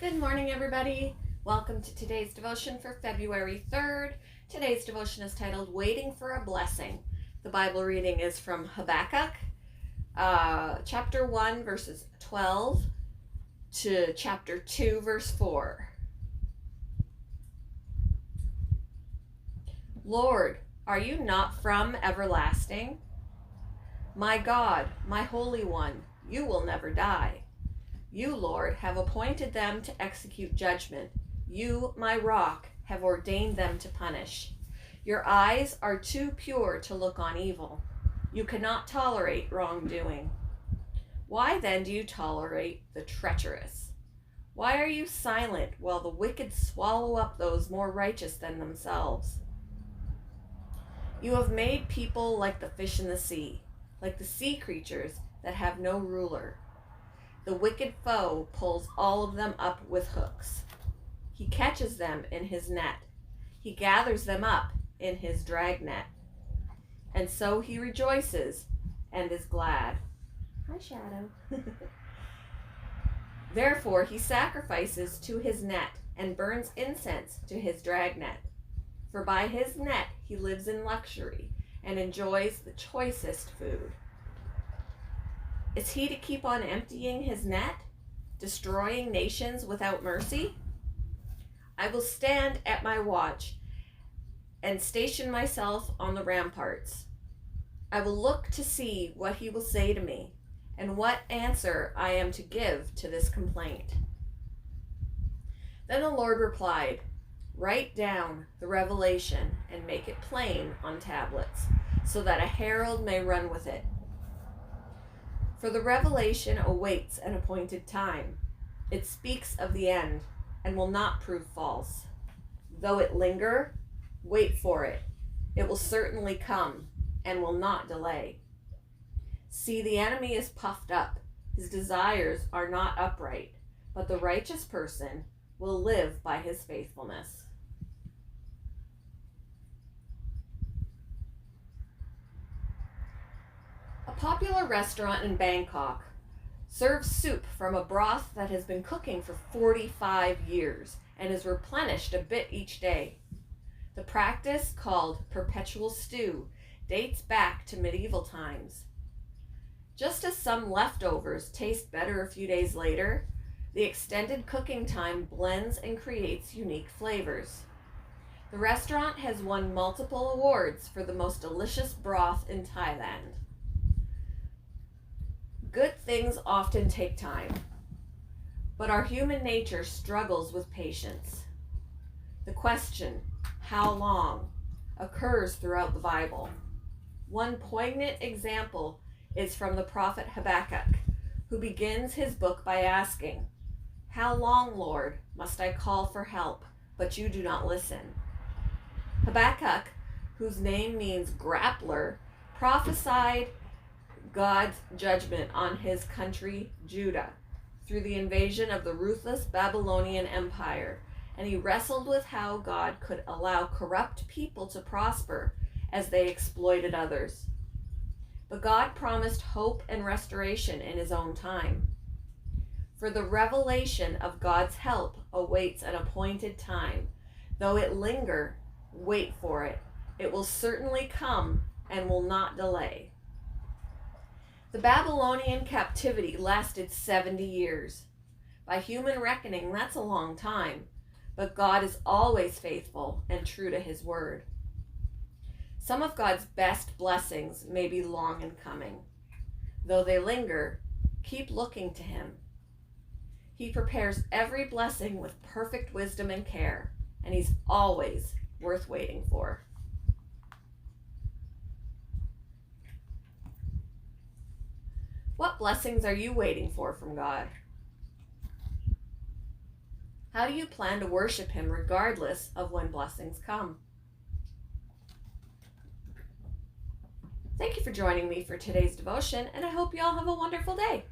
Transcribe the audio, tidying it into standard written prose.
Good morning, everybody. Welcome to today's devotion for February 3rd. Today's devotion is titled Waiting for a Blessing. The Bible reading is from Habakkuk, chapter 1, verses 12 to chapter 2, verse 4. Lord, are you not from everlasting? My God, my Holy One, you will never die. You, Lord, have appointed them to execute judgment. You, my rock, have ordained them to punish. Your eyes are too pure to look on evil. You cannot tolerate wrongdoing. Why then do you tolerate the treacherous? Why are you silent while the wicked swallow up those more righteous than themselves? You have made people like the fish in the sea, like the sea creatures that have no ruler. The wicked foe pulls all of them up with hooks. He catches them in his net. He gathers them up in his dragnet. And so he rejoices and is glad. Hi, Shadow. Therefore he sacrifices to his net and burns incense to his dragnet. For by his net he lives in luxury and enjoys the choicest food. Is he to keep on emptying his net, destroying nations without mercy? I will stand at my watch and station myself on the ramparts. I will look to see what he will say to me and what answer I am to give to this complaint. Then the Lord replied, Write down the revelation and make it plain on tablets, so that a herald may run with it. For the revelation awaits an appointed time. It speaks of the end and will not prove false. Though it linger, wait for it. It will certainly come and will not delay. See, the enemy is puffed up. His desires are not upright, but the righteous person will live by his faithfulness. A popular restaurant in Bangkok serves soup from a broth that has been cooking for 45 years and is replenished a bit each day. The practice, called perpetual stew, dates back to medieval times. Just as some leftovers taste better a few days later, the extended cooking time blends and creates unique flavors. The restaurant has won multiple awards for the most delicious broth in Thailand. Good things often take time, but our human nature struggles with patience. The question, how long, occurs throughout the Bible. One poignant example is from the prophet Habakkuk, who begins his book by asking, How long, Lord, must I call for help, but you do not listen? Habakkuk, whose name means grappler, prophesied God's judgment on his country, Judah, through the invasion of the ruthless Babylonian Empire, and he wrestled with how God could allow corrupt people to prosper as they exploited others. But God promised hope and restoration in his own time. For the revelation of God's help awaits an appointed time. Though it linger, wait for it. It will certainly come and will not delay. The Babylonian captivity lasted 70 years. By human reckoning, that's a long time, but God is always faithful and true to his word. Some of God's best blessings may be long in coming. Though they linger, keep looking to him. He prepares every blessing with perfect wisdom and care, and he's always worth waiting for. What blessings are you waiting for from God? How do you plan to worship him regardless of when blessings come? Thank you for joining me for today's devotion, and I hope you all have a wonderful day.